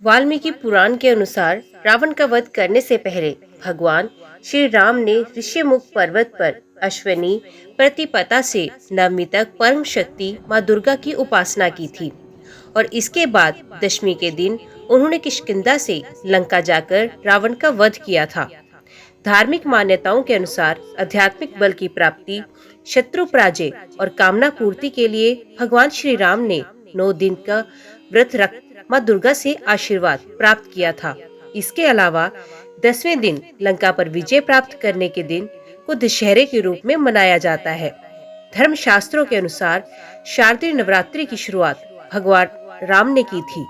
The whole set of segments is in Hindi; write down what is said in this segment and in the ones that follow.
वाल्मीकि पुराण के अनुसार रावण का वध करने से पहले भगवान श्री राम ने ऋष्यमुख पर्वत पर अश्विनी प्रतिपदा से नवमी तक परम शक्ति माँ दुर्गा की उपासना की थी और इसके बाद दशमी के दिन उन्होंने किष्किंधा से लंका जाकर रावण का वध किया था। धार्मिक मान्यताओं के अनुसार आध्यात्मिक बल की प्राप्ति, शत्रु पराजय और कामना पूर्ति के लिए भगवान श्री राम ने 9 दिन का व्रत रख माँ दुर्गा से आशीर्वाद प्राप्त किया था। इसके अलावा 10वें दिन लंका पर विजय प्राप्त करने के दिन को दशहरे के रूप में मनाया जाता है। धर्म शास्त्रों के अनुसार शारदीय नवरात्रि की शुरुआत भगवान राम ने की थी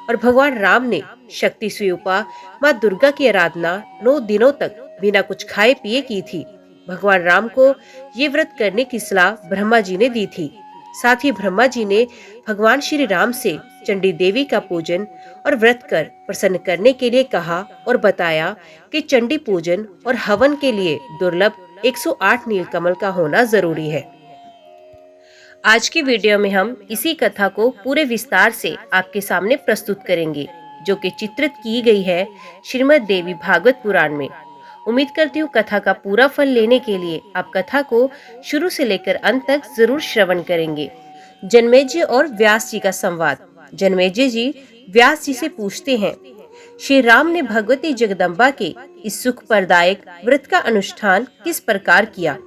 और भगवान राम ने शक्ति स्वरूपा माँ दुर्गा की आराधना 9 दिनों तक बिना कुछ खाए पिए की थी। भगवान राम को ये व्रत करने की सलाह ब्रह्मा जी ने दी थी। साथ ही ब्रह्मा जी ने भगवान श्री राम से चंडी देवी का पूजन और व्रत कर प्रसन्न करने के लिए कहा और बताया कि चंडी पूजन और हवन के लिए दुर्लभ 108 नीलकमल का होना जरूरी है। आज की वीडियो में हम इसी कथा को पूरे विस्तार से आपके सामने प्रस्तुत करेंगे, जो कि चित्रित की गई है श्रीमद् देवी भागवत पुराण में। उम्मीद करती हूँ कथा का पूरा फल लेने के लिए आप कथा को शुरू से लेकर अंत तक जरूर श्रवण करेंगे। जन्मेजय और व्यास जी का संवाद। जन्मेजय जी व्यास जी से पूछते हैं, श्री राम ने भगवती जगदम्बा के इस सुख प्रदायक व्रत का अनुष्ठान किस प्रकार किया?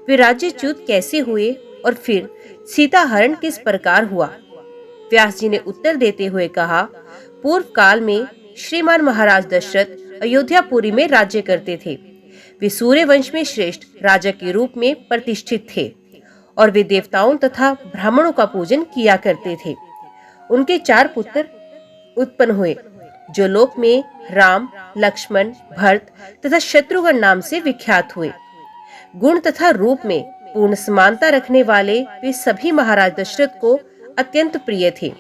वे राज्यच्युत कैसे हुए और फिर सीता हरण किस प्रकार हुआ? व्यास जी ने उत्तर देते हुए कहा, पूर्व काल में श्रीमान महाराज दशरथ अयोध्यापुरी में राज्य करते थे। वे सूर्य वंश में श्रेष्ठ राजा के रूप में प्रतिष्ठित थे और वे देवताओं तथा ब्राह्मणों का पूजन किया करते थे। उनके 4 पुत्र उत्पन्न हुए, जो लोक में राम, लक्ष्मण, भरत तथा शत्रुघ्न नाम से विख्यात हुए। गुण तथा रूप में पूर्ण समानता रखने वाले वे सभी महाराज दशरथ को अत्यंत प्रिय थे।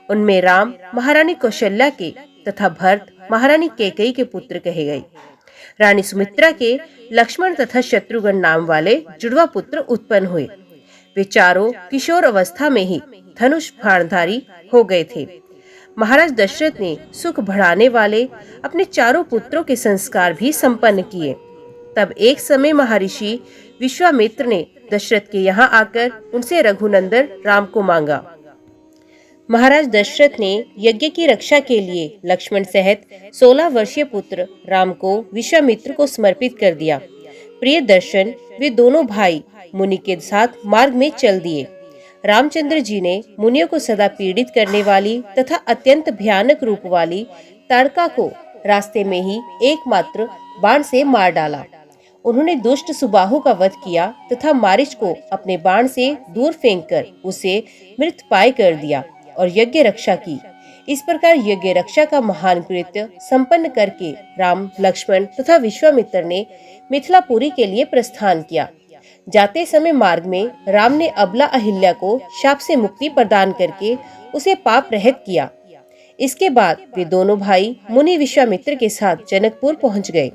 उनमें राम महारानी कौशल्या के तथा भरत महारानी कैकेयी के पुत्र कहे गए। रानी सुमित्रा के लक्ष्मण तथा शत्रुघ्न नाम वाले जुड़वा पुत्र उत्पन्न हुए। वे चारों किशोर अवस्था में ही धनुष बाणधारी हो गए थे। महाराज दशरथ ने सुख बढ़ाने वाले अपने चारों पुत्रों के संस्कार भी संपन्न किए। तब एक समय महर्षि विश्वामित्र ने दशरथ के यहाँ आकर उनसे रघुनंदन राम को मांगा। महाराज दशरथ ने यज्ञ की रक्षा के लिए लक्ष्मण सहित 16 वर्षीय पुत्र राम को विश्वामित्र को समर्पित कर दिया। प्रिय दर्शन, वे दोनों भाई मुनि के साथ मार्ग में चल दिए। रामचंद्र जी ने मुनियों को सदा पीड़ित करने वाली तथा अत्यंत भयानक रूप वाली ताड़का को रास्ते में ही एकमात्र बाण से मार डाला। उन्होंने दुष्ट सुबाहु का वध किया तथा मारीच को अपने बाण से दूर फेंककर उसे मृतप्राय कर दिया और यज्ञ रक्षा की। इस प्रकार यज्ञ रक्षा का महान कृत्य संपन्न करके राम, लक्ष्मण तथा विश्वामित्र ने मिथिलापुरी के लिए प्रस्थान किया। जाते समय मार्ग में राम ने अबला अहिल्या को शाप से मुक्ति प्रदान करके उसे पाप रहित किया। इसके बाद वे दोनों भाई मुनि विश्वामित्र के साथ जनकपुर पहुंच गए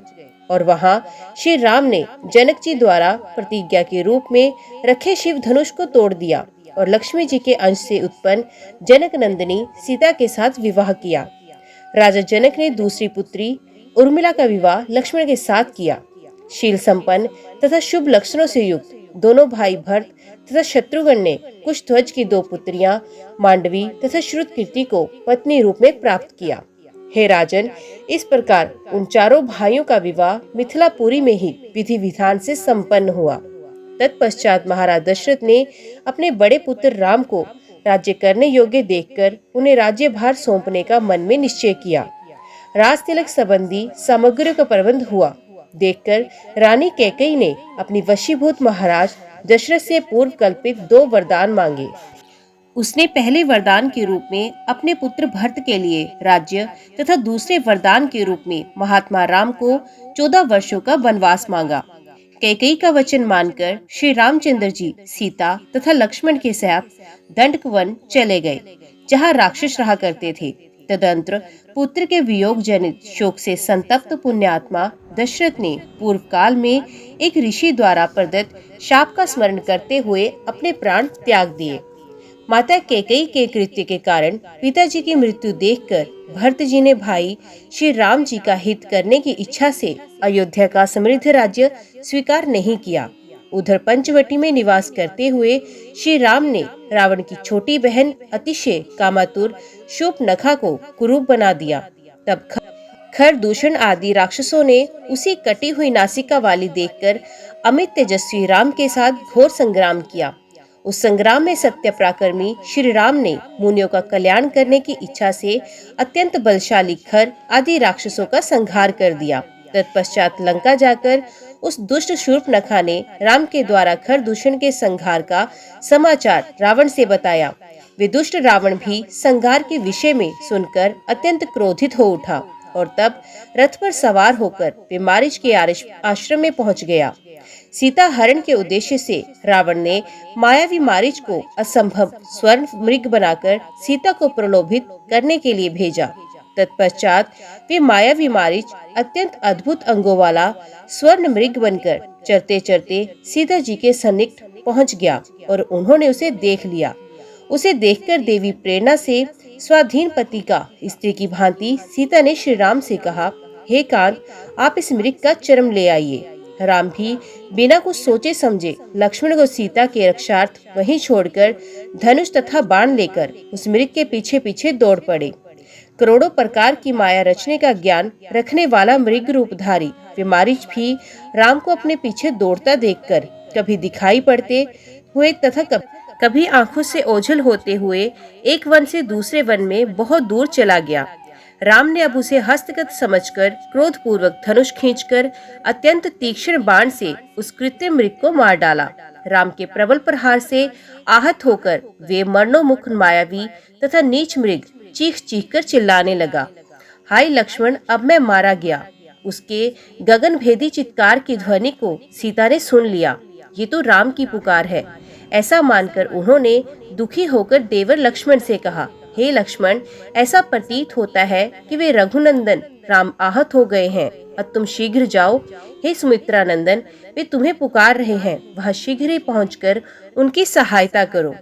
और वहां श्री राम ने जनक जी द्वारा प्रतिज्ञा के रूप में रखे शिव धनुष को तोड़ दिया और लक्ष्मी जी के अंश से उत्पन्न जनक नंदिनी सीता के साथ विवाह किया। राजा जनक ने दूसरी पुत्री उर्मिला का विवाह लक्ष्मण के साथ किया। शील संपन्न तथा शुभ लक्षणों से युक्त दोनों भाई भरत तथा शत्रुघ्न ने कुशध्वज की 2 पुत्रियां मांडवी तथा श्रुतकीर्ति को पत्नी रूप में प्राप्त किया। हे राजन, इस प्रकार उन चारों भाइयों का विवाह मिथिलापुरी में ही विधि विधान से संपन्न हुआ। तत्पश्चात महाराज दशरथ ने अपने बड़े पुत्र राम को राज्य करने योग्य देखकर उन्हें राज्यभार सौंपने का मन में निश्चय किया। राज तिलक संबंधी सामग्रियों का प्रबंध हुआ। देखकर रानी कैकेयी ने अपनी वशीभूत महाराज दशरथ से पूर्व कल्पित 2 वरदान मांगे। उसने पहले वरदान के रूप में अपने पुत्र भरत के लिए राज्य तथा दूसरे वरदान के रूप में महात्मा राम को 14 वर्षों का वनवास मांगा। कैकेयी का वचन मानकर श्री रामचंद्र जी सीता तथा लक्ष्मण के साथ दंडक वन चले गए, जहाँ राक्षस रहा करते थे। तदंतर पुत्र के वियोग जनित शोक से संतप्त पुण्यात्मा दशरथ ने पूर्व काल में एक ऋषि द्वारा प्रदत्त शाप का स्मरण करते हुए अपने प्राण त्याग दिए। माता कैकेयी के कृत्य के कारण पिताजी की मृत्यु देखकर भरत जी ने भाई श्री राम जी का हित करने की इच्छा से अयोध्या का समृद्ध राज्य स्वीकार नहीं किया। उधर पंचवटी में निवास करते हुए श्री राम ने रावण की छोटी बहन अतिशय कामातुर शूर्पणखा को कुरूप बना दिया। तब खर दूषण आदि राक्षसों ने उसी कटी हुई नासिका वाली देखकर अमित तेजस्वी राम के साथ घोर संग्राम किया। उस संग्राम में सत्य पराक्रमी श्री राम ने मुनियों का कल्याण करने की इच्छा से अत्यंत बलशाली खर आदि राक्षसों का संहार कर दिया। तत्पश्चात लंका जाकर उस दुष्ट शूर्पणखा ने राम के द्वारा खर दूषण के संहार का समाचार रावण से बताया। वे दुष्ट रावण भी संहार के विषय में सुनकर अत्यंत क्रोधित हो उठा और तब रथ पर सवार होकर वे मारीच के आश्रम में पहुंच गया। सीता हरण के उद्देश्य से रावण ने मायावी मारीच को असंभव स्वर्ण मृग बनाकर सीता को प्रलोभित करने के लिए भेजा। तत्पश्चात वे मायावी मारीच अत्यंत अद्भुत अंगों वाला स्वर्ण मृग बनकर चलते चलते सीता जी के सन्निकट पहुंच गया और उन्होंने उसे देख लिया। उसे देखकर देवी प्रेरणा से स्वाधीन पति का स्त्री की भांति सीता ने श्री राम से कहा, हे कांत, आप इस मृग का चर्म ले आइए। राम भी बिना कुछ सोचे समझे लक्ष्मण को सीता के रक्षार्थ वहीं छोड़कर धनुष तथा बाण लेकर उस मृग के पीछे पीछे दौड़ पड़े। करोड़ों प्रकार की माया रचने का ज्ञान रखने वाला मृग रूपधारी वे मारीच भी राम को अपने पीछे दौड़ता देखकर कभी दिखाई पड़ते हुए तथा कभी आंखों से ओझल होते हुए एक वन से दूसरे वन में बहुत दूर चला गया। राम ने अब उसे हस्तगत समझकर क्रोध पूर्वक धनुष खींचकर अत्यंत तीक्ष्ण बाण से उस कृत्रिम मृग को मार डाला। राम के प्रबल प्रहार से आहत होकर वे मरणोन्मुख मायावी तथा नीच मृग चीख चीख कर चिल्लाने लगा, हाय लक्ष्मण, अब मैं मारा गया। उसके गगन भेदी चित्कार की ध्वनि को सीता ने सुन लिया। ये तो राम की पुकार है। ऐसा मानकर उन्होंने दुखी होकर देवर लक्ष्मण से कहा, हे लक्ष्मण, ऐसा प्रतीत होता है कि वे रघुनंदन राम आहत हो गए हैं। अब तुम शीघ्र जाओ। हे सुमित्रा नंदन, वे तुम्हें पुकार रहे हैं, वह शीघ्र ही पहुंचकर उनकी सहायता करो।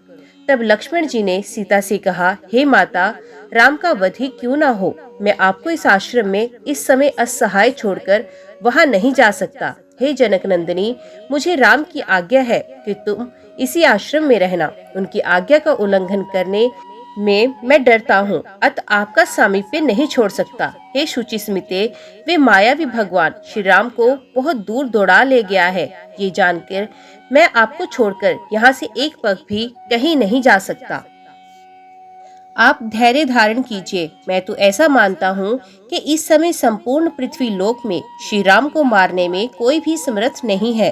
तब लक्ष्मण जी ने सीता से कहा, हे माता, राम का वध ही क्यों ना हो, मैं आपको इस आश्रम में इस समय असहाय छोड़कर वहां नहीं जा सकता। हे जनक नंदिनी, मुझे राम की आज्ञा है कि तुम इसी आश्रम में रहना। उनकी आज्ञा का उल्लंघन करने में मैं डरता हूँ, अतः आपका सामीप्य नहीं छोड़ सकता। हे शुचि स्मिते, वे मायावी भगवान श्री राम को बहुत दूर दौड़ा ले गया है। ये जानकर मैं आपको छोड़कर यहाँ से एक पग भी कहीं नहीं जा सकता। आप धैर्य धारण कीजिए। मैं तो ऐसा मानता हूँ कि इस समय संपूर्ण पृथ्वी लोक में श्री राम को मारने में कोई भी समर्थ नहीं है।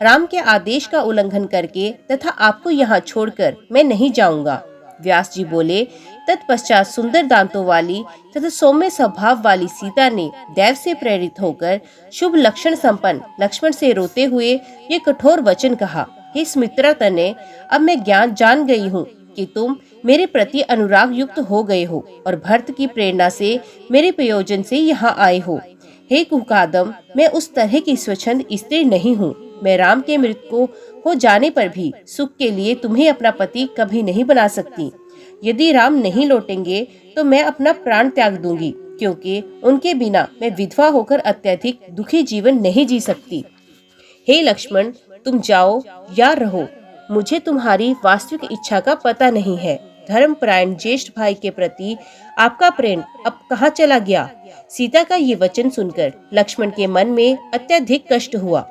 राम के आदेश का उल्लंघन करके तथा आपको यहाँ छोड़कर मैं नहीं जाऊंगा। व्यास जी बोले, तत्पश्चात सुंदर दांतों वाली तथा सौम्य स्वभाव वाली सीता ने दैव से प्रेरित होकर शुभ लक्षण संपन्न लक्ष्मण से रोते हुए ये कठोर वचन कहा, हे सुमित्रा तनय, अब मैं ज्ञान जान गई हूँ कि तुम मेरे प्रति अनुराग युक्त हो गए हो और भरत की प्रेरणा से मेरे प्रयोजन से यहाँ आए हो। हे कुकादम, मैं उस तरह की स्वच्छंद स्त्री नहीं हूँ। मैं राम के मृत्यु हो जाने पर भी सुख के लिए तुम्हें अपना पति कभी नहीं बना सकती। यदि राम नहीं लौटेंगे तो मैं अपना प्राण त्याग दूंगी, क्योंकि उनके बिना मैं विधवा होकर अत्यधिक दुखी जीवन नहीं जी सकती। हे लक्ष्मण, तुम जाओ या रहो, मुझे तुम्हारी वास्तविक इच्छा का पता नहीं है। धर्मपरायण ज्येष्ठ भाई के प्रति आपका प्रेम अब कहाँ चला गया? सीता का ये वचन सुनकर लक्ष्मण के मन में अत्यधिक कष्ट हुआ।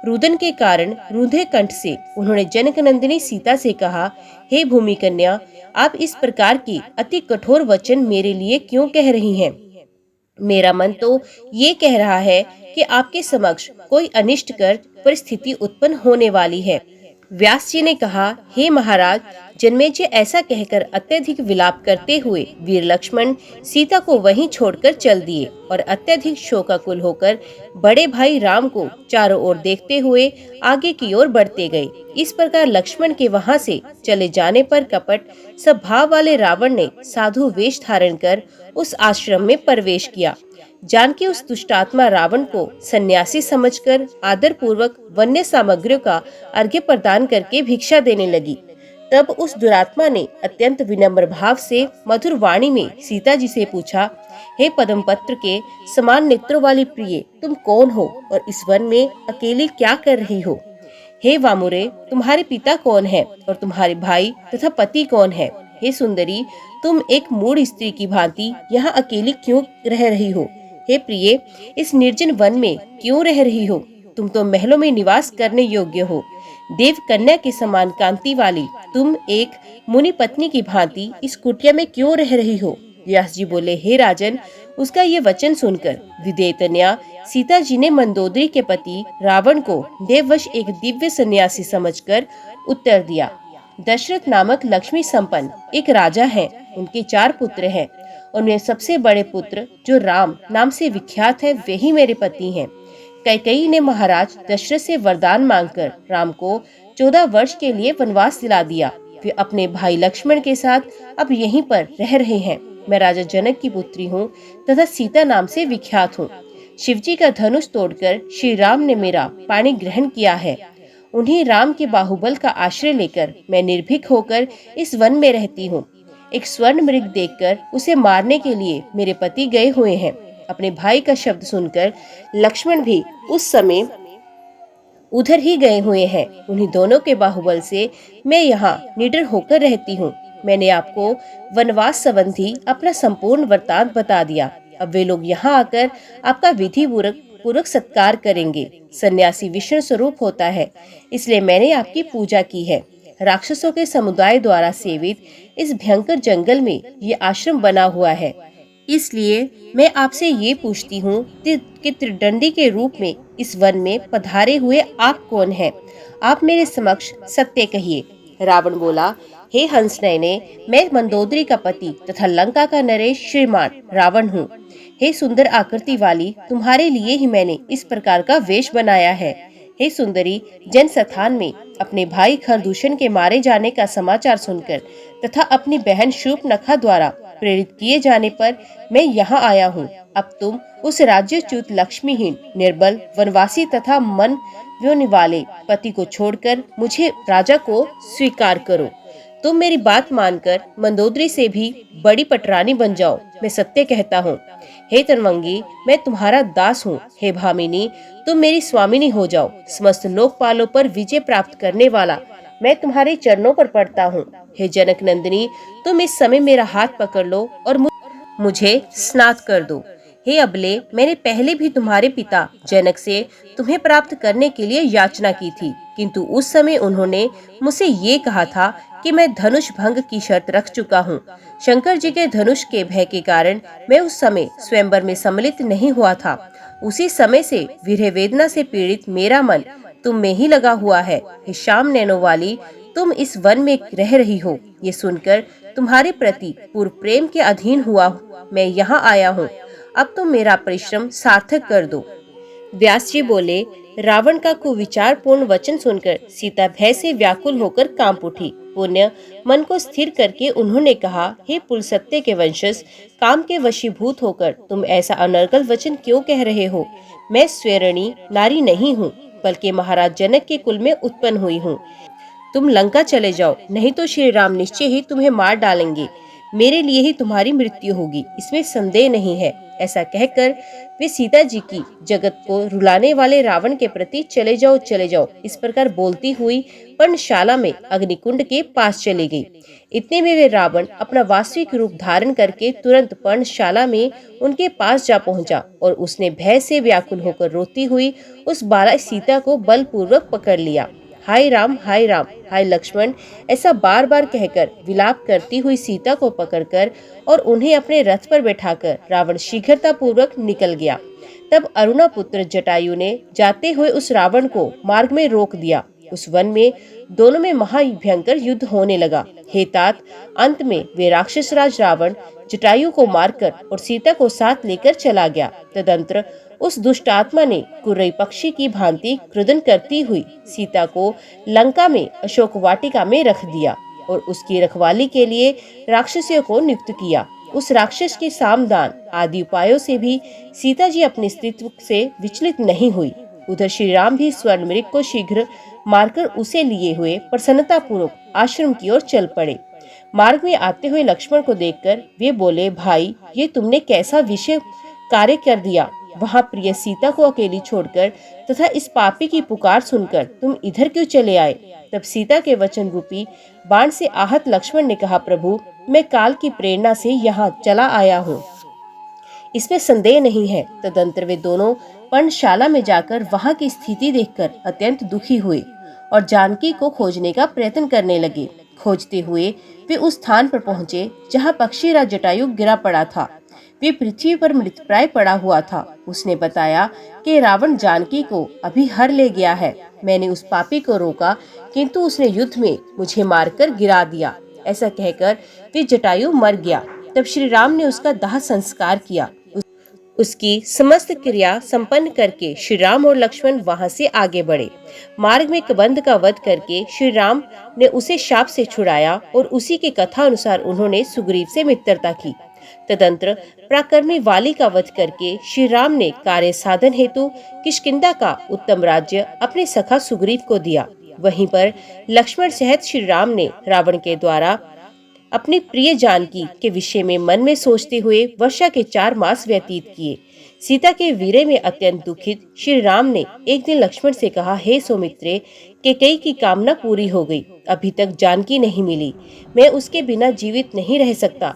रुदन के कारण रुंधे कंठ से उन्होंने जनक नंदिनी सीता से कहा, हे भूमि कन्या, आप इस प्रकार की अति कठोर वचन मेरे लिए क्यों कह रही हैं? मेरा मन तो ये कह रहा है कि आपके समक्ष कोई अनिष्टकर परिस्थिति उत्पन्न होने वाली है। व्यास जी ने कहा, हे महाराज, जन्मेजय ऐसा कहकर अत्यधिक विलाप करते हुए वीर लक्ष्मण सीता को वहीं छोड़कर चल दिए और अत्यधिक शोकाकुल होकर बड़े भाई राम को चारों ओर देखते हुए आगे की ओर बढ़ते गए। इस प्रकार लक्ष्मण के वहां से चले जाने पर कपट स्वभाव वाले रावण ने साधु वेश धारण कर उस आश्रम में प्रवेश किया। जानकी उस दुष्टात्मा रावण को सन्यासी समझकर आदर पूर्वक वन्य सामग्रियों का अर्घ्य प्रदान करके भिक्षा देने लगी। तब उस दुरात्मा ने अत्यंत विनम्र भाव से मधुर वाणी में सीता जी से पूछा, हे पद्मपत्र के समान नेत्रों वाली प्रिय, तुम कौन हो और इस वन में अकेली क्या कर रही हो? हे वामुरे, तुम्हारे पिता कौन है और तुम्हारे भाई तथा पति कौन है? हे सुंदरी, तुम एक मूढ़ स्त्री की भांति यहाँ अकेली क्यों रह रही हो? हे प्रिय, इस निर्जन वन में क्यों रह रही हो? तुम तो महलों में निवास करने योग्य हो। देव कन्या के समान कांति वाली तुम एक मुनि पत्नी की भांति इस कुटिया में क्यों रह रही हो? व्यास जी बोले, हे राजन, उसका ये वचन सुनकर विदेतन्या सीता जी ने मंदोदरी के पति रावण को देववश एक दिव्य सन्यासी समझकर उत्तर दिया। दशरथ नामक लक्ष्मी संपन्न एक राजा है। उनके 4 पुत्र हैं। उनमें सबसे बड़े पुत्र जो राम नाम से विख्यात है, वही मेरे पति हैं। कैकेयी ने महाराज दशरथ से वरदान मांगकर राम को 14 वर्ष के लिए वनवास दिला दिया। वे अपने भाई लक्ष्मण के साथ अब यहीं पर रह रहे हैं। मैं राजा जनक की पुत्री हूँ तथा सीता नाम से विख्यात हूँ। शिवजी का धनुष तोड़कर श्री राम ने मेरा पाणी ग्रहण किया है। उन्हीं राम के बाहुबल का आश्रय लेकर मैं निर्भीक होकर इस वन में रहती हूँ। एक स्वर्ण मृग देखकर उसे मारने के लिए मेरे पति गए हुए हैं। अपने भाई का शब्द सुनकर लक्ष्मण भी उस समय उधर ही गए हुए हैं। उन्हीं दोनों के बाहुबल से मैं यहाँ निडर होकर रहती हूँ। मैंने आपको वनवास संबंधी अपना संपूर्ण वृत्तांत बता दिया। अब वे लोग यहाँ आकर आपका विधि पूर्वक सत्कार करेंगे। सन्यासी विष्णु स्वरूप होता है, इसलिए मैंने आपकी पूजा की है। राक्षसों के समुदाय द्वारा सेवित इस भयंकर जंगल में ये आश्रम बना हुआ है। इसलिए मैं आपसे ये पूछती हूँ कि त्रिदंडी के रूप में इस वन में पधारे हुए आप कौन हैं? आप मेरे समक्ष सत्य कहिए। रावण बोला, हे हंसनयने, मैं मंदोदरी का पति तथा लंका का नरेश श्रीमान रावण हूँ। हे सुंदर आकृति वाली, तुम्हारे लिए ही मैंने इस प्रकार का वेश बनाया है। हे सुंदरी, जनस्थान में अपने भाई खरदूषण के मारे जाने का समाचार सुनकर तथा अपनी बहन शूर्पणखा द्वारा प्रेरित किए जाने पर मैं यहाँ आया हूँ। अब तुम उस राज्यच्युत लक्ष्मीहीन निर्बल वनवासी तथा मन व्योनि वाले पति को छोड़कर मुझे राजा को स्वीकार करो। तुम मेरी बात मानकर मंदोदरी से भी बड़ी पटरानी बन जाओ। मैं सत्य कहता हूँ। हे तनवंगी, मैं तुम्हारा दास हूँ। हे भामिनी, तुम मेरी स्वामिनी हो जाओ। समस्त लोकपालों पर विजय प्राप्त करने वाला मैं तुम्हारे चरणों पर पड़ता हूँ। हे जनक नंदिनी, तुम इस समय मेरा हाथ पकड़ लो और मुझे स्नात कर दो। हे अबले, मैंने पहले भी तुम्हारे पिता जनक से तुम्हें प्राप्त करने के लिए याचना की थी, किंतु उस समय उन्होंने मुझसे ये कहा था कि मैं धनुष भंग की शर्त रख चुका हूँ। शंकर जी के धनुष के भय के कारण मैं उस समय स्वयंवर में सम्मिलित नहीं हुआ था। उसी समय से विरह वेदना से पीड़ित मेरा मन तुम में ही लगा हुआ है। हे श्याम नैनों वाली, तुम इस वन में रह रही हो। ये सुनकर तुम्हारे प्रति पूर्व प्रेम के अधीन हुआ मैं यहाँ आया हूँ। अब तुम मेरा परिश्रम सार्थक कर दो। व्यास जी बोले, रावण का कुविचार पूर्ण वचन सुनकर सीता भय से व्याकुल होकर कांप उठी। पुण्य मन को स्थिर करके उन्होंने कहा, हे पुलसत्य के वंशज, काम के वशीभूत होकर तुम ऐसा अनर्गल वचन क्यों कह रहे हो? मैं स्वैरणी नारी नहीं हूँ, बल्कि महाराज जनक के कुल में उत्पन्न हुई हूँ। तुम लंका चले जाओ, नहीं तो श्री राम निश्चय ही तुम्हें मार डालेंगे। मेरे लिए ही तुम्हारी मृत्यु होगी, इसमें संदेह नहीं है। ऐसा कहकर वे सीता जी की जगत को रुलाने वाले रावण के प्रति चले जाओ इस प्रकार बोलती हुई पर्णशाला में अग्निकुंड के पास चली गई। इतने में वे रावण अपना वास्तविक रूप धारण करके तुरंत पर्णशाला में उनके पास जा पहुंचा और उसने भय से व्याकुल होकर रोती हुई उस बाला सीता को बलपूर्वक पकड़ लिया। हाय राम, हाय राम, हाय लक्ष्मण, ऐसा बार बार कहकर विलाप करती हुई सीता को पकड़कर और उन्हें अपने रथ पर बैठाकर रावण शीघ्रता पूर्वक निकल गया। तब अरुणा पुत्र जटायु ने जाते हुए उस रावण को मार्ग में रोक दिया। उस वन में दोनों में महाभयंकर युद्ध होने लगा। हे तात, अंत में वे राक्षस राज रावण जटायु को मारकर और सीता को साथ लेकर चला गया। तदंतर उस दुष्ट आत्मा ने कुर्रई पक्षी की भांति क्रुदन करती हुई सीता को लंका में अशोक वाटिका में रख दिया और उसकी रखवाली के लिए राक्षसियों को नियुक्त किया। उस राक्षस के सामदान आदि उपायों से भी सीता जी अपने अस्तित्व से विचलित नहीं हुई। उधर श्री राम भी स्वर्ण मृग को शीघ्र मारकर उसे लिए हुए प्रसन्नता पूर्वक आश्रम की ओर चल पड़े। मार्ग में आते हुए लक्ष्मण को देखकर वे बोले, भाई ये तुमने कैसा विषय कार्य कर दिया। वहाँ प्रिय सीता को अकेली छोड़कर तथा इस पापी की पुकार सुनकर तुम इधर क्यों चले आए। तब सीता के वचन रूपी बाण से आहत लक्ष्मण ने कहा, प्रभु मैं काल की प्रेरणा से यहाँ चला आया हूँ, इसमें संदेह नहीं है। तदंतर वे दोनों पर्णशाला में जाकर वहाँ की स्थिति देखकर अत्यंत दुखी हुए और जानकी को खोजने का प्रयत्न करने लगे। खोजते हुए वे उस स्थान पर पहुँचे जहाँ पक्षीराज जटायु गिरा पड़ा था। वे पृथ्वी पर मृतप्राय पड़ा हुआ था। उसने बताया कि रावण जानकी को अभी हर ले गया है। मैंने उस पापी को रोका किंतु उसने युद्ध में मुझे मारकर गिरा दिया। ऐसा कहकर वे जटायु मर गया। तब श्री राम ने उसका दाह संस्कार किया। उसकी समस्त क्रिया संपन्न करके श्री राम और लक्ष्मण वहां से आगे बढ़े। मार्ग में कबंध का वध करके श्री राम ने उसे शाप से छुड़ाया और उसी के कथा अनुसार उन्होंने सुग्रीव से मित्रता की। तदंतर पराक्रमी वाली का वध करके श्री राम ने कार्य साधन हेतु किष्किंधा का उत्तम राज्य अपने सखा सुग्रीव को दिया। वहीं पर लक्ष्मण सहित श्री राम ने रावण के द्वारा अपनी प्रिय जानकी के विषय में मन में सोचते हुए वर्षा के 4 मास व्यतीत किए। सीता के वीरे में अत्यंत दुखित श्री राम ने एक दिन लक्ष्मण से कहा, हे सौमित्रे, कैकेयी की कामना पूरी हो गई, अभी तक जानकी नहीं मिली। मैं उसके बिना जीवित नहीं रह सकता।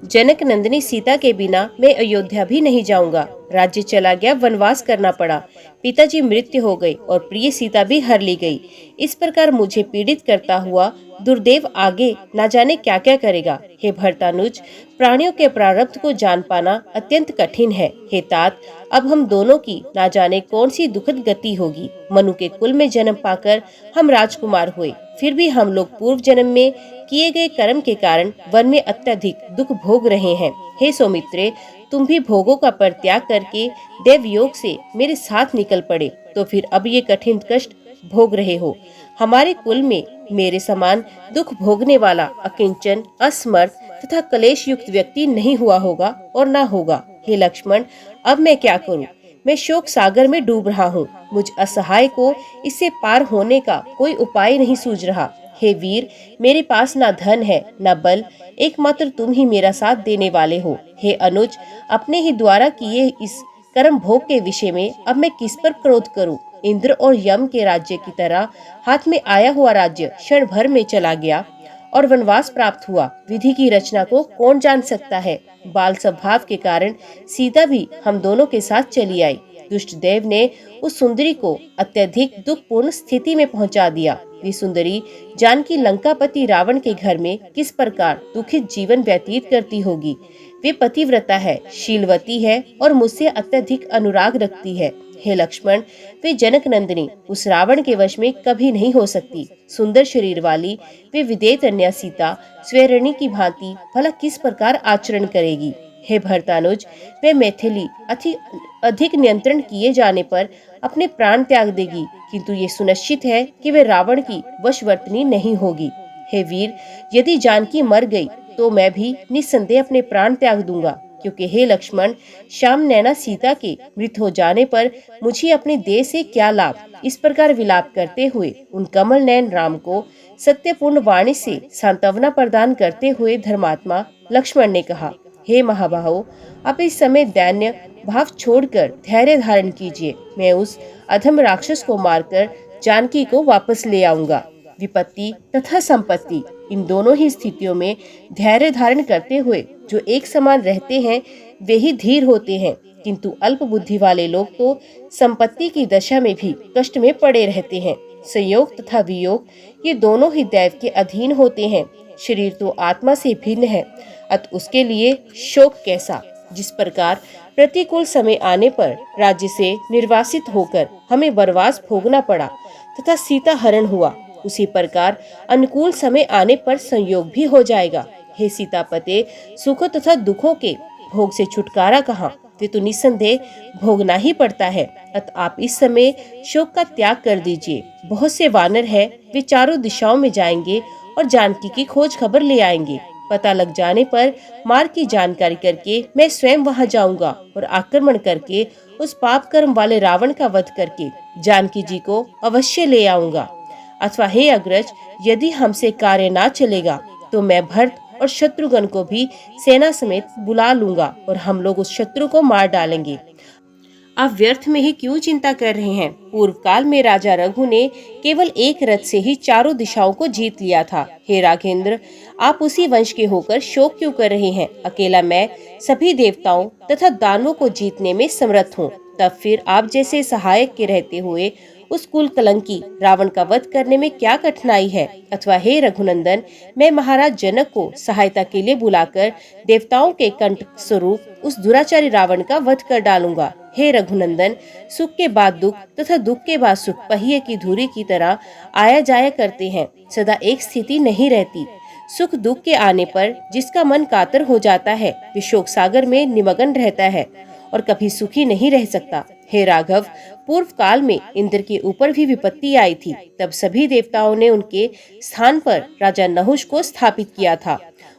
जनक नंदिनी सीता के बिना मैं अयोध्या भी नहीं जाऊंगा। राज्य चला गया, वनवास करना पड़ा, पिताजी मृत्यु हो गए और प्रिय सीता भी हर ली गई। इस प्रकार मुझे पीड़ित करता हुआ दुर्देव आगे न जाने क्या क्या करेगा। हे भरतानुज, प्राणियों के प्रारब्ध को जान पाना अत्यंत कठिन है। हे तात, अब हम दोनों की न जाने कौन सी दुखद गति होगी। मनु के कुल में जन्म पाकर हम राजकुमार हुए, फिर भी हम लोग पूर्व जन्म में किए गए कर्म के कारण वन में अत्यधिक दुख भोग रहे हैं। हे सौमित्रे, तुम भी भोगों का परित्याग करके देव योग से मेरे साथ निकल पड़े, तो फिर अब ये कठिन कष्ट भोग रहे हो। हमारे कुल में मेरे समान दुख भोगने वाला अकिंचन, असमर्थ तथा कलेश युक्त व्यक्ति नहीं हुआ होगा और ना होगा। हे लक्ष्मण, अब मैं क्या करूं? मैं शोक सागर में डूब रहा हूँ। मुझ असहाय को इससे पार होने का कोई उपाय नहीं सूझ रहा। हे वीर, मेरे पास ना धन है ना बल, एकमात्र तुम ही मेरा साथ देने वाले हो। हे अनुज, अपने ही द्वारा किए इस कर्म भोग के विषय में अब मैं किस पर क्रोध करूं? इंद्र और यम के राज्य की तरह हाथ में आया हुआ राज्य क्षण भर में चला गया और वनवास प्राप्त हुआ। विधि की रचना को कौन जान सकता है। बाल स्वभाव के कारण सीता भी हम दोनों के साथ चली आई। दुष्ट देव ने उस सुंदरी को अत्यधिक दुखपूर्ण स्थिति में पहुंचा दिया। वे सुंदरी जानकी लंकापति रावण के घर में किस प्रकार दुखित जीवन व्यतीत करती होगी। वे पतिव्रता है, शीलवती है और मुझसे अत्यधिक अनुराग रखती है। हे लक्ष्मण, वे जनक नंदिनी उस रावण के वश में कभी नहीं हो सकती। सुंदर शरीर वाली वे विदेह कन्या सीता स्वैरिणी की भांति भला किस प्रकार आचरण करेगी। हे भरतानुज, वे मैथिली अधिक नियंत्रण किए जाने पर अपने प्राण त्याग देगी, किंतु ये सुनिश्चित है कि वे रावण की वशवर्तनी नहीं होगी। हे वीर, यदि जानकी मर गई तो मैं भी निस्संदेह अपने प्राण त्याग दूंगा, क्योंकि हे लक्ष्मण, श्याम नैना सीता के मृत हो जाने पर मुझे अपने देह से क्या लाभ। इस प्रकार विलाप करते हुए उन कमल नयन राम को सत्यपूर्ण वाणी से सांत्वना प्रदान करते हुए धर्मात्मा लक्ष्मण ने कहा, हे महाबाहो, आप इस समय दैन्य भाव छोड़कर धैर्य धारण कीजिए। मैं उस अधम राक्षस को मारकर जानकी को वापस ले आऊंगा। विपत्ति तथा संपत्ति, इन दोनों ही स्थितियों में धैर्य धारण करते हुए जो एक समान रहते हैं वे ही धीर होते हैं, किंतु अल्प बुद्धि वाले लोग तो संपत्ति की दशा में भी कष्ट में पड़े रहते हैं। संयोग तथा वियोग ये दोनों ही दैव के अधीन होते हैं। शरीर तो आत्मा से भिन्न है, अत उसके लिए शोक कैसा। जिस प्रकार प्रतिकूल समय आने पर राज्य से निर्वासित होकर हमें वनवास भोगना पड़ा तथा सीता हरण हुआ, उसी प्रकार अनुकूल समय आने पर संयोग भी हो जाएगा। हे सीतापते, सुखों तथा दुखों के भोग से छुटकारा कहाँ, वे तो निस्संदेह भोगना ही पड़ता है। अत आप इस समय शोक का त्याग कर दीजिए। बहुत से वानर है, वे चारों दिशाओं में जाएंगे और जानकी की खोज खबर ले आएंगे। पता लग जाने पर मार्ग की जानकारी करके मैं स्वयं वहां जाऊंगा और आक्रमण करके उस पाप कर्म वाले रावण का वध करके जानकी जी को अवश्य ले आऊंगा। अथवा हे अग्रज, यदि हमसे कार्य ना चलेगा तो मैं भरत और शत्रुघ्न को भी सेना समेत बुला लूंगा और हम लोग उस शत्रु को मार डालेंगे। आप व्यर्थ में ही क्यों चिंता कर रहे हैं? पूर्व काल में राजा रघु ने केवल एक रथ से ही चारों दिशाओं को जीत लिया था। हे राघेंद्र, आप उसी वंश के होकर शोक क्यों कर रहे हैं? अकेला मैं सभी देवताओं तथा दानवों को जीतने में समर्थ हूँ। तब फिर आप जैसे सहायक के रहते हुए उस कुल कलंकी रावण का वध करने में क्या कठिनाई है? अथवा हे रघुनंदन, मैं महाराज जनक को सहायता के लिए बुलाकर देवताओं के कंठ स्वरूप उस दुराचारी रावण का वध कर डालूंगा। हे रघुनंदन, सुख के बाद दुख तथा दुख के बाद सुख पहिए की धुरी की तरह आया जाया करते हैं, सदा एक स्थिति नहीं रहती। सुख दुख के आने पर जिसका मन कातर हो जाता है वे शोक सागर में निमग्न रहता है और कभी सुखी नहीं रह सकता। हे राघव, पूर्व काल में इंद्र के ऊपर भी विपत्ति आई थी, तब सभी देवताओं ने उनके स्थान पर राजा नहुष को स्थापित किया था।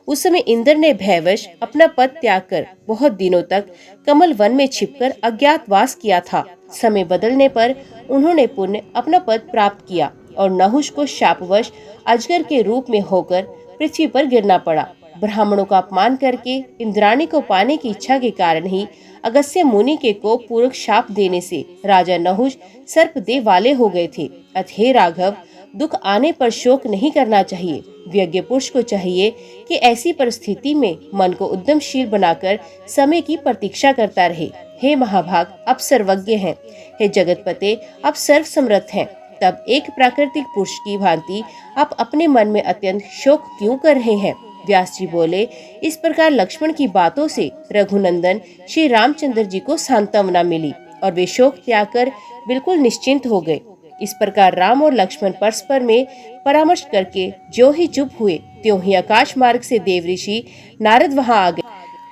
उस समय इंद्र ने भयवश अपना पद त्याग कर बहुत दिनों तक कमल वन में छिपकर अज्ञातवास किया था। समय बदलने पर उन्होंने पुनः अपना पद प्राप्त किया और नहुष को शापवश अजगर के रूप में होकर पृथ्वी पर गिरना पड़ा। ब्राह्मणों का अपमान करके इंद्राणी को पाने की इच्छा के कारण ही अगस्त्य मुनि के कोप पूर्वक शाप देने से राजा नहुष सर्पदेह वाले हो गए थे। अतः हे राघव, दुख आने पर शोक नहीं करना चाहिए। विज्ञ पुरुष को चाहिए कि ऐसी परिस्थिति में मन को उद्यमशील बनाकर समय की प्रतीक्षा करता रहे। हे महाभाग, आप सर्वज्ञ हैं। हे जगतपते, आप सर्व समर्थ हैं। तब एक प्राकृतिक पुरुष की भांति आप अपने मन में अत्यंत शोक क्यों कर रहे हैं? व्यास जी बोले, इस प्रकार लक्ष्मण की बातों से रघुनंदन श्री रामचंद्र जी को सांत्वना मिली और वे शोक त्याग कर बिल्कुल निश्चिंत हो गए। इस प्रकार राम और लक्ष्मण परस्पर में परामर्श करके जो ही चुप हुए त्यों ही आकाश मार्ग से देव ऋषि नारद वहां आ गए।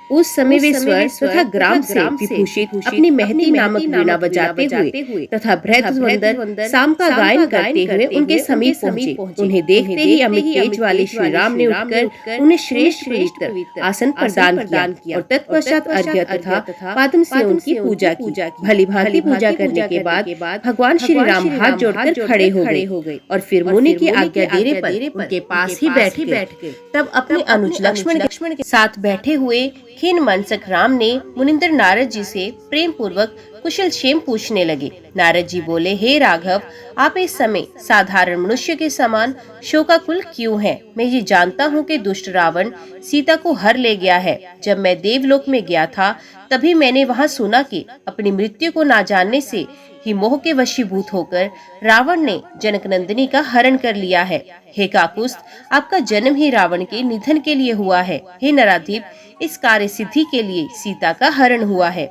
उस समय वे स्वर तथा ग्राम से विभूषित अपनी महती नामक वीणा बजाते हुए तथा बृहद्वंदन साम का गायन करते हुए उनके समीप पहुंचे। उन्हें देखते ही अमित तेज वाले श्री राम ने उठकर उन्हें श्रेष्ठ पवित्र आसन प्रदान किया और तत्पश्चात अर्घ्य तथा पादम से उनकी पूजा की। भली भांति पूजा करने के बाद भगवान श्री राम हाथ जोड़कर खड़े हो गए और फिर मुनि की आज्ञा देने पर उनके पास ही बैठ गए। तब अपने अनुज लक्ष्मण के साथ बैठे हुए खीन मनसक राम ने मुनिंद्र नारद जी से प्रेम पूर्वक कुशल क्षेम पूछने लगे। नारद जी बोले, हे राघव, आप इस समय साधारण मनुष्य के समान शोकाकुल क्यों हैं? मैं ये जानता हूँ कि दुष्ट रावण सीता को हर ले गया है। जब मैं देवलोक में गया था तभी मैंने वहाँ सुना कि अपनी मृत्यु को ना जानने से ही मोह के वशीभूत होकर रावण ने जनक नंदिनी का हरण कर लिया है। हे काकुस्थ, आपका जन्म ही रावण के निधन के लिए हुआ है। हे नराधिप, इस कार्य सिद्धि के लिए सीता का हरण हुआ है।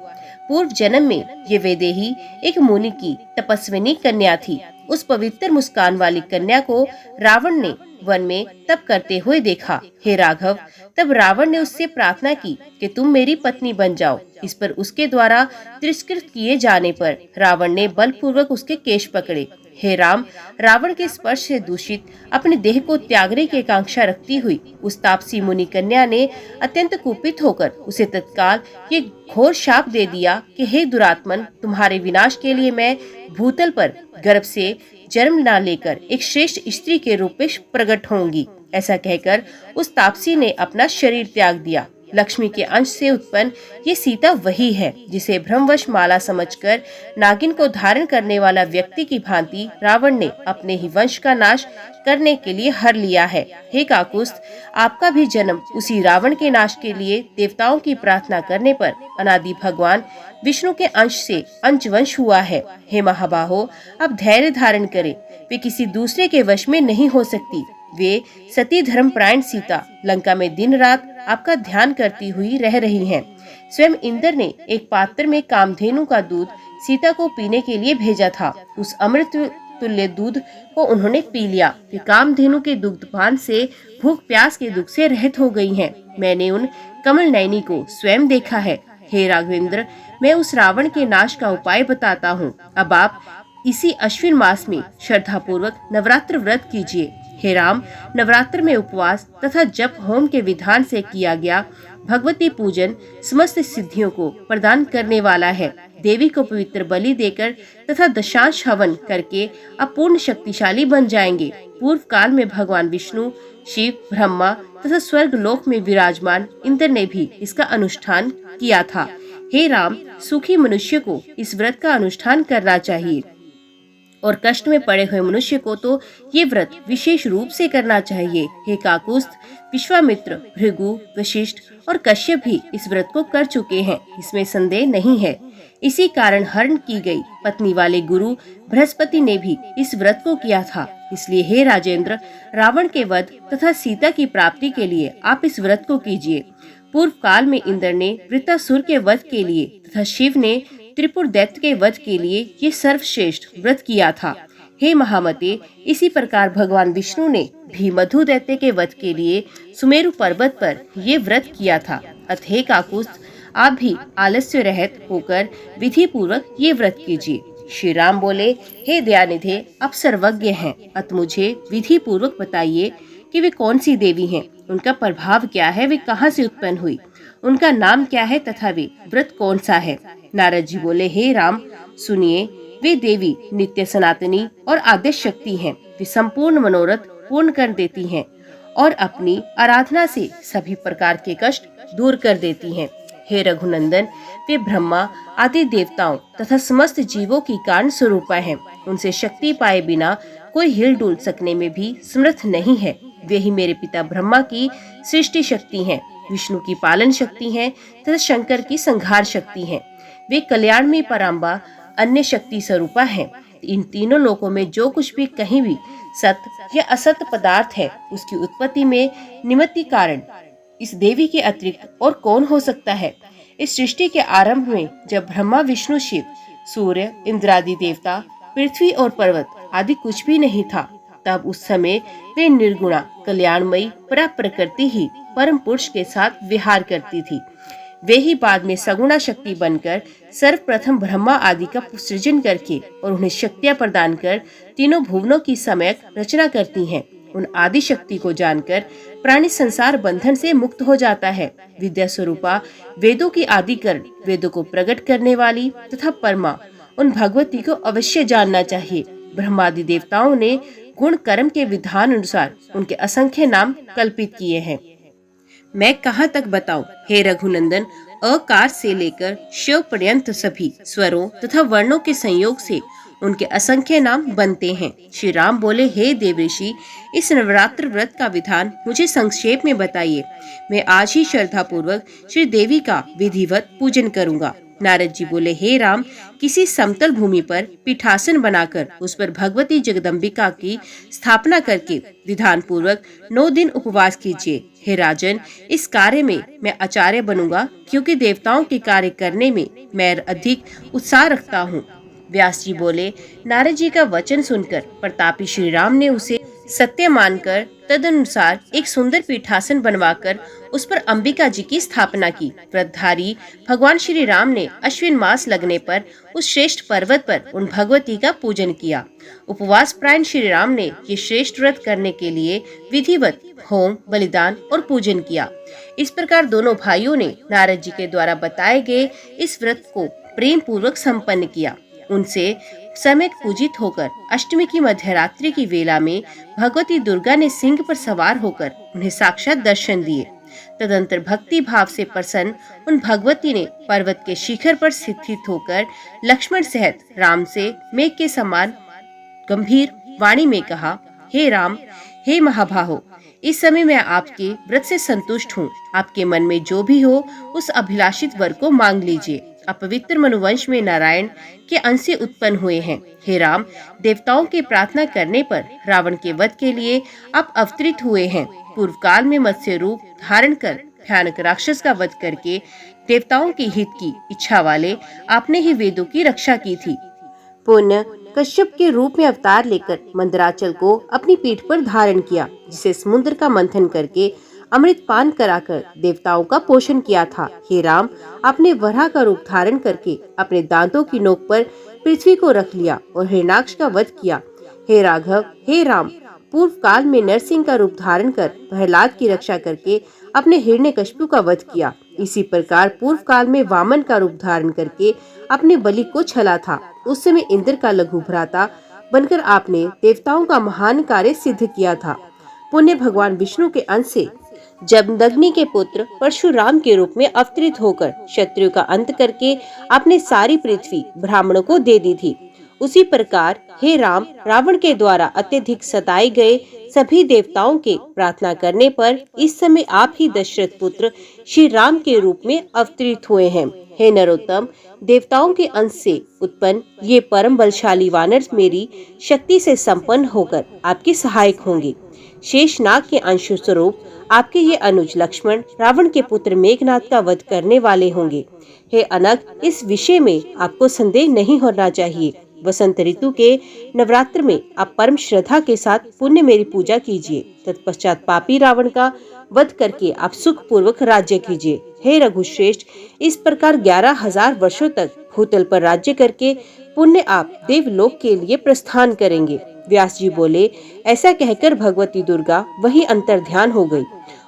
पूर्व जन्म में ये वैदेही एक मुनि की तपस्विनी कन्या थी। उस पवित्र मुस्कान वाली कन्या को रावण ने वन में तप करते हुए देखा। हे राघव, तब रावण ने उससे प्रार्थना की कि तुम मेरी पत्नी बन जाओ। इस पर उसके द्वारा तिरस्कृत किए जाने पर रावण ने बलपूर्वक उसके केश पकड़े। हे राम, रावण के स्पर्श से दूषित अपने देह को त्यागने की आकांक्षा रखती हुई उस तापसी मुनि कन्या ने अत्यंत कुपित होकर उसे तत्काल ये घोर शाप दे दिया कि हे दुरात्मन, तुम्हारे विनाश के लिए मैं भूतल पर गर्भ से जन्म न लेकर एक श्रेष्ठ स्त्री के रूप में प्रकट होंगी। ऐसा कहकर उस तापसी ने अपना शरीर त्याग दिया। लक्ष्मी के अंश से उत्पन्न ये सीता वही है जिसे भ्रमवश माला समझकर नागिन को धारण करने वाला व्यक्ति की भांति रावण ने अपने ही वंश का नाश करने के लिए हर लिया है। हे काकुस्थ, आपका भी जन्म उसी रावण के नाश के लिए देवताओं की प्रार्थना करने पर अनादि भगवान विष्णु के अंश से अंशवंश हुआ है। हे महाबाहो, आप धैर्य धारण करें, वे किसी दूसरे के वश में नहीं हो सकती। वे सती धर्मपरायण सीता लंका में दिन रात आपका ध्यान करती हुई रह रही हैं। स्वयं इंद्र ने एक पात्र में कामधेनु का दूध सीता को पीने के लिए भेजा था। उस अमृत तुल्य दूध को उन्होंने पी लिया। वे कामधेनु के दुग्धपान से भूख प्यास के दुख से रहित हो गई हैं। मैंने उन कमल नयनी को स्वयं देखा है। हे राघवेंद्र, मैं उस रावण के नाश का उपाय बताता हूँ। अब आप इसी अश्विन मास में श्रद्धा पूर्वक नवरात्र व्रत कीजिए। हे राम, नवरात्र में उपवास तथा जप होम के विधान से किया गया भगवती पूजन समस्त सिद्धियों को प्रदान करने वाला है। देवी को पवित्र बलि देकर तथा दशांश हवन करके आप पूर्ण शक्तिशाली बन जाएंगे। पूर्व काल में भगवान विष्णु, शिव, ब्रह्मा तथा स्वर्ग लोक में विराजमान इंद्र ने भी इसका अनुष्ठान किया था। हे राम, सुखी मनुष्य को इस व्रत का अनुष्ठान करना चाहिए और कष्ट में पड़े हुए मनुष्य को तो ये व्रत विशेष रूप से करना चाहिए। हे काकुस्थ, विश्वामित्र, भृगु, वशिष्ठ और कश्यप भी इस व्रत को कर चुके हैं, इसमें संदेह नहीं है। इसी कारण हरण की गई पत्नी वाले गुरु बृहस्पति ने भी इस व्रत को किया था। इसलिए हे राजेंद्र, रावण के वध तथा सीता की प्राप्ति के लिए आप इस व्रत को कीजिए। पूर्व काल में इंद्र ने वृत्तासुर के वध के लिए तथा शिव ने त्रिपुर दैत्य के वध के लिए ये सर्वश्रेष्ठ व्रत किया था। हे महामते, इसी प्रकार भगवान विष्णु ने भी मधु दैत्य के वध के लिए सुमेरु पर्वत पर ये व्रत किया था। अतः हे काकुस्थ, आप भी आलस्य रहित होकर विधि पूर्वक ये व्रत कीजिए। श्री राम बोले, हे दयानिधे, आप सर्वज्ञ हैं, अतः मुझे विधि पूर्वक बताइए कि वे कौन सी देवी हैं, उनका प्रभाव क्या है, वे कहाँ से उत्पन्न हुई, उनका नाम क्या है तथा वे व्रत कौन सा है। नारद जी बोले, हे राम, सुनिए, वे देवी नित्य सनातनी और आद्य शक्ति हैं। वे संपूर्ण मनोरथ पूर्ण कर देती हैं और अपनी आराधना से सभी प्रकार के कष्ट दूर कर देती हैं। हे रघुनंदन, वे ब्रह्मा आदि देवताओं तथा समस्त जीवों की कारण स्वरूपा हैं। उनसे शक्ति पाए बिना कोई हिल डुल सकने में भी समर्थ नहीं है। वे ही मेरे पिता ब्रह्मा की सृष्टि शक्ति हैं, विष्णु की पालन शक्ति हैं तथा शंकर की संहार शक्ति हैं। वे कल्याण में पराम्बा अन्य शक्ति स्वरूपा हैं। इन तीनों लोकों में जो कुछ भी कहीं भी सत्य या असत्य पदार्थ है, उसकी उत्पत्ति में निमित्त कारण इस देवी के अतिरिक्त और कौन हो सकता है। इस सृष्टि के आरंभ में जब ब्रह्मा, विष्णु, शिव, सूर्य, इंद्रादि देवता, पृथ्वी और पर्वत आदि कुछ भी नहीं था, तब उस समय वे निर्गुणा कल्याणमयी परा प्रकृति ही परम पुरुष के साथ विहार करती थी। वे ही बाद में सगुणा शक्ति बनकर सर्वप्रथम ब्रह्मा आदि का सृजन करके और उन्हें शक्तियां प्रदान कर तीनों भुवनों की सम्यक रचना करती हैं। उन आदि शक्ति को जानकर प्राणी संसार बंधन से मुक्त हो जाता है। विद्या स्वरूपा वेदों की आदिकरण, वेदों को प्रकट करने वाली तथा परमा उन भगवती को अवश्य जानना चाहिए। ब्रह्मादि देवताओं ने गुण कर्म के विधान अनुसार उनके असंख्य नाम कल्पित किए हैं। मैं कहाँ तक बताऊं? हे रघुनंदन, अकार से लेकर शिव पर्यंत सभी स्वरों तथा वर्णों के संयोग से उनके असंख्य नाम बनते हैं। श्री राम बोले, हे देवऋषि, इस नवरात्र व्रत का विधान मुझे संक्षेप में बताइए। मैं आज ही श्रद्धा पूर्वक श्री देवी का विधिवत पूजन करूंगा। नारद जी बोले, हे राम, किसी समतल भूमि पर पीठासन बनाकर उस पर भगवती जगदम्बिका की स्थापना करके विधान पूर्वक 9 दिन उपवास कीजिए। हे राजन, इस कार्य में मैं आचार्य बनूंगा, क्योंकि देवताओं के कार्य करने में मैं अधिक उत्साह रखता हूँ। व्यास जी बोले, नारद जी का वचन सुनकर प्रतापी श्री राम ने उसे सत्य मानकर तदनुसार एक सुंदर पीठासन बनवाकर उस पर अंबिका जी की स्थापना की। व्रतधारी भगवान श्री राम ने अश्विन मास लगने पर उस श्रेष्ठ पर्वत पर उन भगवती का पूजन किया। उपवास प्रायण श्री राम ने ये श्रेष्ठ व्रत करने के लिए विधिवत होम, बलिदान और पूजन किया। इस प्रकार दोनों भाइयों ने नारद जी के द्वारा बताए गए इस व्रत को प्रेम पूर्वक संपन्न किया। उनसे सम्यक पूजित होकर अष्टमी की मध्यरात्रि की वेला में भगवती दुर्गा ने सिंह पर सवार होकर उन्हें साक्षात दर्शन दिए। तदंतर भक्ति भाव से प्रसन्न उन भगवती ने पर्वत के शिखर पर स्थित होकर लक्ष्मण सहित राम से मेघ के समान गंभीर वाणी में कहा, हे राम, हे महाबाहो, इस समय मैं आपके व्रत से संतुष्ट हूँ। आपके मन में जो भी हो उस अभिलाषित वर को मांग लीजिए। आप पवित्र मनुवंश में नारायण के अंश से उत्पन्न हुए हैं। हे राम, देवताओं के प्रार्थना करने पर रावण के वध के लिए आप अवतरित हुए हैं। पूर्व काल में मत्स्य रूप धारण कर भयानक राक्षस का वध करके देवताओं के हित की इच्छा वाले आपने ही वेदों की रक्षा की थी। पुण्य कश्यप के रूप में अवतार लेकर मंदराचल को अपनी पीठ पर धारण किया, जिसे समुद्र का मंथन करके अमृत पान कराकर देवताओं का पोषण किया था। हे राम, आपने वराह का रूप धारण करके अपने दांतों की नोक पर पृथ्वी को रख लिया और हिरण्याक्ष का वध किया। हे राघव, हे राम, पूर्व काल में नरसिंह का रूप धारण कर प्रहलाद की रक्षा करके अपने हिरण्यकशिपु का वध किया। इसी प्रकार पूर्व काल में वामन का रूप धारण करके अपने बलि को छला था। उस समय इंद्र का लघु भ्राता बनकर आपने देवताओं का महान कार्य सिद्ध किया था। पुण्य भगवान विष्णु के अंश से जमदग्नि के पुत्र परशुराम के रूप में अवतरित होकर शत्रु का अंत करके आपने सारी पृथ्वी ब्राह्मणों को दे दी थी। उसी प्रकार हे राम, रावण के द्वारा अत्यधिक सताए गए सभी देवताओं के प्रार्थना करने पर इस समय आप ही दशरथ पुत्र श्री राम के रूप में अवतरित हुए हैं। हे नरोत्तम, देवताओं के अंश से उत्पन्न ये परम बलशाली वानर मेरी शक्ति से संपन्न होकर आपके सहायक होंगे। शेषनाग के अंश स्वरूप आपके ये अनुज लक्ष्मण रावण के पुत्र मेघनाथ का वध करने वाले होंगे। हे अनग, इस विषय में आपको संदेह नहीं होना चाहिए। वसंत ऋतु के नवरात्र में आप परम श्रद्धा के साथ पुण्य मेरी पूजा कीजिए। तत्पश्चात पापी रावण का वध करके आप सुख पूर्वक राज्य कीजिए। हे रघुश्रेष्ठ, इस प्रकार 11,000 वर्षों तक भूतल पर राज्य करके पुण्य आप देवलोक के लिए प्रस्थान करेंगे। व्यास जी बोले, ऐसा कहकर भगवती दुर्गा वही अंतर ध्यान हो गई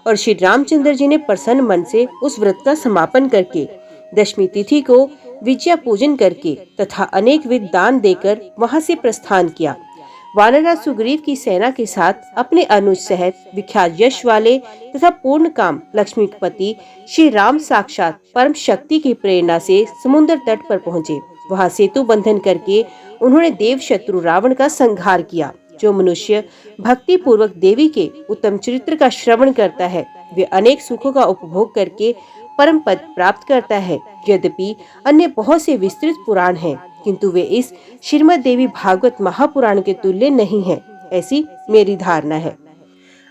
और श्री रामचंद्र जी ने प्रसन्न मन से उस व्रत का समापन करके दशमी तिथि को विजया पूजन करके तथा अनेक विध दान देकर वहां से प्रस्थान किया। वानरराज सुग्रीव की सेना के साथ अपने अनुज सहित विख्यात यश वाले तथा पूर्ण काम लक्ष्मीपति श्री राम साक्षात परम शक्ति की प्रेरणा से समुद्र तट पर पहुँचे। वहां सेतु बंधन करके उन्होंने देव शत्रु रावण का संहार किया। जो मनुष्य भक्ति पूर्वक देवी के उत्तम चरित्र का श्रवण करता है वे अनेक सुखों का उपभोग करके परम पद प्राप्त करता है। यद्यपि अन्य बहुत से विस्तृत पुराण हैं, किंतु वे इस श्रीमद् देवी भागवत महापुराण के तुल्य नहीं है, ऐसी मेरी धारणा है।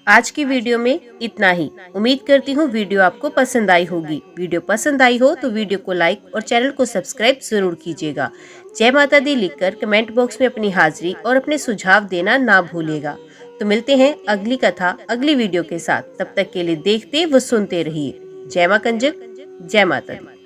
आज की वीडियो में इतना ही। उम्मीद करती हूँ वीडियो आपको पसंद आई होगी। वीडियो पसंद आई हो तो वीडियो को लाइक और चैनल को सब्सक्राइब जरूर कीजिएगा। जय माता दी लिखकर कमेंट बॉक्स में अपनी हाजिरी और अपने सुझाव देना ना भूलिएगा। तो मिलते हैं अगली कथा अगली वीडियो के साथ। तब तक के लिए देखते व सुनते रहिए। जय मां कंजक, जय माता दी।